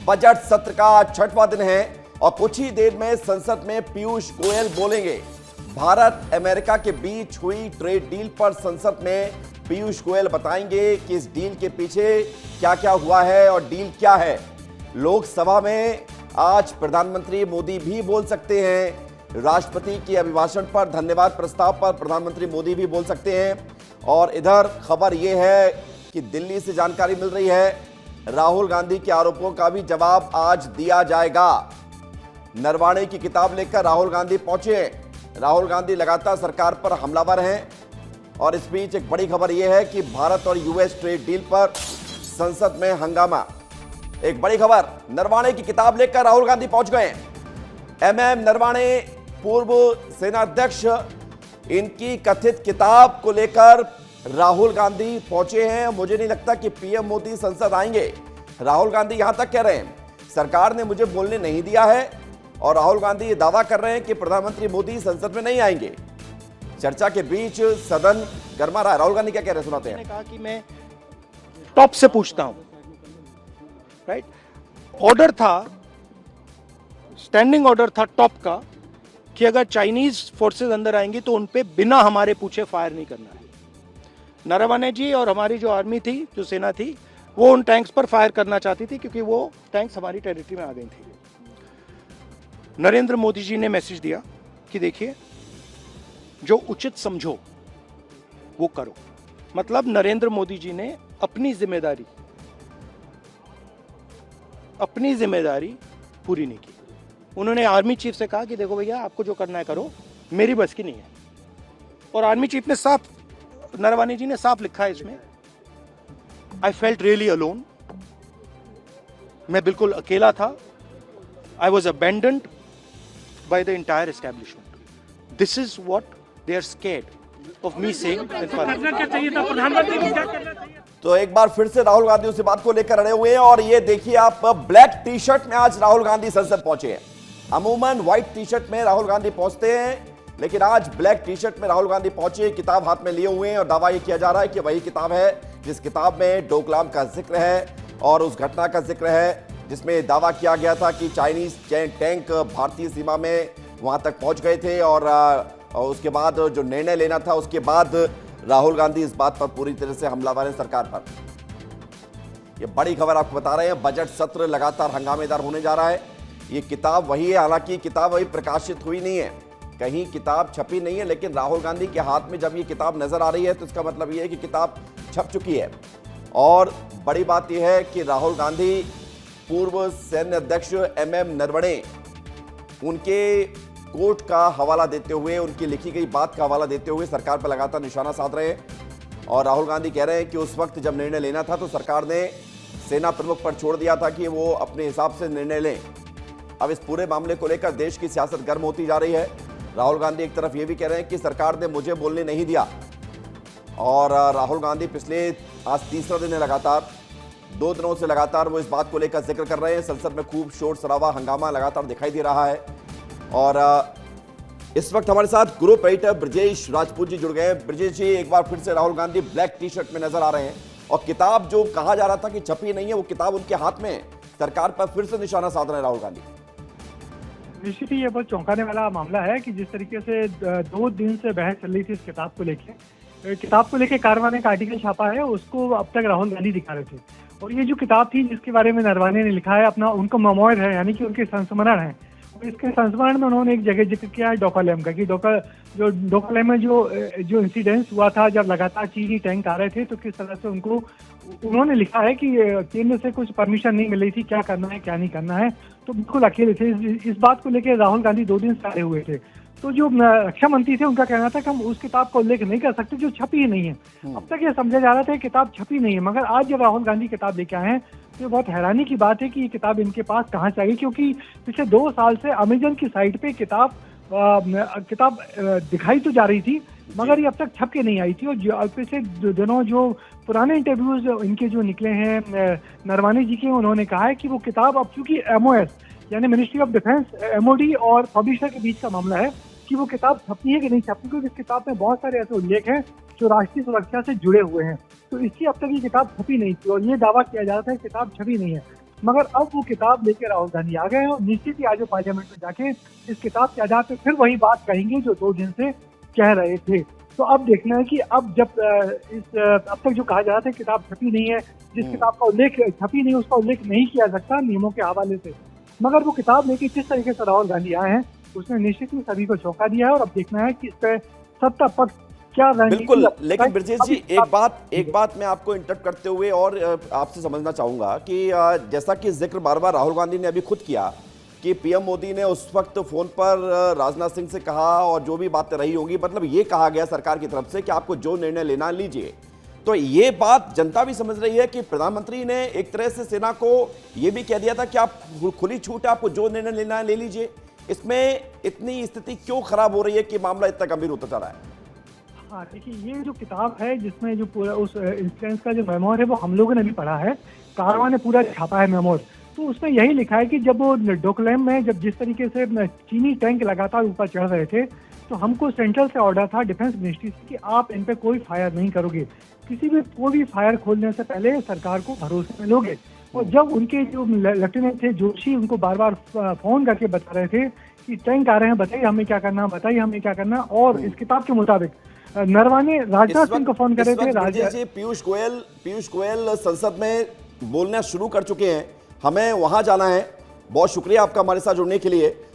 Budget सत्र का छठवां दिन है और कुछ ही देर में संसद में पीयूष गोयल बोलेंगे। भारत अमेरिका के बीच हुई ट्रेड डील पर संसद में पीयूष गोयल बताएंगे कि इस डील के पीछे क्या क्या हुआ है और डील क्या है। लोकसभा में आज प्रधानमंत्री मोदी भी बोल सकते हैं। राष्ट्रपति के अभिभाषण पर धन्यवाद प्रस्ताव पर प्रधानमंत्री मोदी भी बोल सकते हैं। और इधर खबर यह है कि दिल्ली से जानकारी मिल रही है, राहुल गांधी के आरोपों का भी जवाब आज दिया जाएगा। नरवाणे की किताब लेकर राहुल गांधी पहुंचे। राहुल गांधी लगातार सरकार पर हमलावर हैं और इस बीच एक बड़ी खबर यह है कि भारत और यूएस ट्रेड डील पर संसद में हंगामा। एक बड़ी खबर, नरवाणे की किताब लेकर राहुल गांधी पहुंच गए। एमएम नरवाणे पूर्व सेनाध्यक्ष, इनकी कथित किताब को लेकर राहुल गांधी पहुंचे हैं। मुझे नहीं लगता कि पीएम मोदी संसद आएंगे। राहुल गांधी यहां तक कह रहे हैं सरकार ने मुझे बोलने नहीं दिया है और राहुल गांधी ये दावा कर रहे हैं कि प्रधानमंत्री मोदी संसद में नहीं आएंगे। चर्चा के बीच सदन गर्मा रहा है। राहुल गांधी क्या कह रहे हैं, सुनाते हैं। कहा कि मैं टॉप से पूछता हूं, राइट? ऑर्डर था, स्टैंडिंग ऑर्डर था टॉप का कि अगर चाइनीज फोर्सेस अंदर आएंगी तो उन पे बिना हमारे पूछे फायर नहीं करना है। नरवणे जी और हमारी जो आर्मी थी, जो सेना थी, वो उन टैंक्स पर फायर करना चाहती थी क्योंकि वो टैंक्स हमारी टेरिटरी में आ गई थी। नरेंद्र मोदी जी ने मैसेज दिया कि देखिए, जो उचित समझो वो करो। मतलब नरेंद्र मोदी जी ने अपनी जिम्मेदारी पूरी नहीं की। उन्होंने आर्मी चीफ से कहा कि देखो भैया, आपको जो करना है करो, मेरी बस की नहीं है। और आर्मी चीफ ने साफ, नरवाणे जी ने साफ लिखा है इसमें, आई फेल्ट रियली अलोन। मैं बिल्कुल अकेला था। I was abandoned by the entire establishment. This is what they are scared of me saying. तो एक बार फिर से राहुल गांधी उसी बात को लेकर अड़े हुए हैं और ये देखिए आप, ब्लैक टी शर्ट में आज राहुल गांधी संसद पहुंचे हैं। अमूमन व्हाइट टी शर्ट में राहुल गांधी पहुंचते हैं, लेकिन आज ब्लैक टी शर्ट में राहुल गांधी पहुंचे, किताब हाथ में लिए हुए हैं और दावा यह किया जा रहा है कि वही किताब है जिस किताब में डोकलाम का जिक्र है और उस घटना का जिक्र है जिसमें दावा किया गया था कि चाइनीज टैंक भारतीय सीमा में वहां तक पहुंच गए थे और उसके बाद जो निर्णय लेना था उसके बाद राहुल गांधी इस बात पर पूरी तरह से हमलावर हैं सरकार पर। यह बड़ी खबर आपको बता रहे हैं। बजट सत्र लगातार हंगामेदार होने जा रहा है। ये किताब वही है, हालांकि किताब वही प्रकाशित हुई नहीं है, कहीं किताब छपी नहीं है, लेकिन राहुल गांधी के हाथ में जब ये किताब नजर आ रही है तो इसका मतलब ये है कि किताब छप चुकी है। और बड़ी बात यह है कि राहुल गांधी पूर्व सैन्य अध्यक्ष एमएम नरवणे, उनके कोर्ट का हवाला देते हुए, उनकी लिखी गई बात का हवाला देते हुए सरकार पर लगातार निशाना साध रहे हैं। और राहुल गांधी कह रहे हैं कि उस वक्त जब निर्णय लेना था तो सरकार ने सेना प्रमुख पर छोड़ दिया था कि वो अपने हिसाब से निर्णय लें। अब इस पूरे मामले को लेकर देश की सियासत गर्म होती जा रही है। राहुल गांधी एक तरफ ये भी कह रहे हैं कि सरकार ने मुझे बोलने नहीं दिया। और राहुल गांधी पिछले, आज तीसरा दिन है लगातार, 2 दिनों से लगातार वो इस बात को लेकर जिक्र कर रहे हैं। संसद में खूब शोर शराबा, हंगामा लगातार दिखाई दे रहा है। और इस वक्त हमारे साथ ग्रुप एडिटर ब्रजेश राजपूत जी जुड़ गए हैं। ब्रजेश जी, एक बार फिर से Rahul Gandhi black T shirt में नजर आ रहे हैं और किताब जो कहा जा रहा था कि छपी नहीं है, वो किताब उनके हाथ में है। सरकार पर फिर से निशाना साध रहे हैं राहुल गांधी। निश्चित ही ये बहुत चौंकाने वाला मामला है कि जिस तरीके से 2 दिन से बहस चल रही थी इस किताब को लेके कारवां ने एक आर्टिकल छापा है, उसको अब तक राहुल गांधी दिखा रहे थे। और ये जो किताब थी जिसके बारे में नरवाणे ने लिखा है, अपना उनका मेमोयर है, यानी कि उनके संस्मरण है। इसके संस्मरण में उन्होंने एक जगह जिक्र किया है डोकलाम का, कि डोकलाम में जो इंसिडेंस हुआ था, जब लगातार चीनी टैंक आ रहे थे, तो किस तरह से उन्होंने लिखा है कि केंद्र से कुछ परमिशन नहीं मिल रही थी, क्या करना है क्या नहीं करना है, तो बिल्कुल अकेले थे। इस बात को लेकर राहुल गांधी 2 दिन से आए हुए थे। तो जो रक्षा मंत्री थे, उनका कहना था कि हम उस किताब का उल्लेख नहीं कर सकते जो छपी ही नहीं है। अब तक ये समझा जा रहा था कि किताब छपी नहीं है, मगर आज जब राहुल गांधी किताब लेके आए हैं तो ये बहुत हैरानी की बात है कि ये किताब इनके पास कहाँ से आई, क्योंकि पिछले 2 साल से अमेजन की साइट पे किताब दिखाई तो जा रही थी, मगर ये अब तक छप के नहीं आई थी। और पिछले दिनों जो पुराने इंटरव्यूज इनके जो निकले हैं नरवाणे जी के, उन्होंने कहा है कि वो किताब अब चूंकि MOS यानी मिनिस्ट्री ऑफ डिफेंस, MOD और पब्लिशर के बीच का मामला है कि वो किताब छपी है कि नहीं छपी, क्योंकि इस किताब में बहुत सारे ऐसे उल्लेख हैं जो राष्ट्रीय सुरक्षा से जुड़े हुए हैं। तो इसकी अब तक ये किताब छपी नहीं थी और ये दावा किया जा रहा था कि किताब छपी नहीं है। मगर अब वो किताब लेकर राहुल गांधी आ गए हैं और निश्चित ही आज वो पार्लियामेंट में जाके इस किताब के आधार पर फिर वही बात कहेंगे जो 2 दिन से कह रहे थे। तो अब देखना है कि अब जब अब तक जो कहा जा रहा था किताब छपी नहीं है, जिस किताब का उल्लेख छपी नहीं उसका उल्लेख नहीं किया सकता नियमों के हवाले से, मगर वो किताब लेके जिस तरीके से राहुल गांधी आए हैं उसने निश्चित ही सभी को चौंका दिया है। और अब देखना है कि इस पर सत्ता पक्ष क्या बिल्कुल, लेकिन ब्रजेश जी एक बात मैं आपको इंटरप्ट करते हुए और आपसे समझना चाहूंगा कि जैसा कि जिक्र बार बार राहुल गांधी ने अभी खुद किया कि पीएम मोदी ने उस वक्त फोन पर राजनाथ सिंह से कहा और जो भी बातें रही होंगी, मतलब ये कहा गया सरकार की तरफ से कि आपको जो निर्णय लेना लीजिए। तो ये बात जनता भी समझ रही है कि प्रधानमंत्री ने एक तरह से सेना को ये भी कह दिया था कि आप खुली छूट है, आपको जो निर्णय लेना है ले लीजिए। इसमें इतनी स्थिति क्यों खराब हो रही है कि मामला इतना गंभीर होता जा रहा है? हाँ देखिए, ये जो किताब है जिसमें जो पूरा उस इंसिडेंस का जो मेमोर है वो हम लोगों ने भी पढ़ा है, कारवां ने पूरा छापा है मेमोर। तो उसमें यही लिखा है कि जब वो डोकलाम में जब जिस तरीके से चीनी टैंक लगातार ऊपर चढ़ रहे थे तो हमको सेंट्रल से ऑर्डर था डिफेंस मिनिस्ट्री से कि आप इन पे कोई फायर नहीं करोगे, कोई भी फायर खोलने से पहले सरकार को भरोसे में लोगे। और जब उनके जो लेफ्टिनेंट थे जोशी उनको बार बार फोन करके बता रहे थे कि टैंक आ रहे हैं, बताइए हमें क्या करना, बताइए हमें क्या करना। और इस किताब के मुताबिक नरवाने राजनाथ सिंह को फोन कर रहे थे। पीयूष गोयल संसद में बोलना शुरू कर चुके हैं, हमें वहां जाना है। बहुत शुक्रिया आपका हमारे साथ जुड़ने के लिए।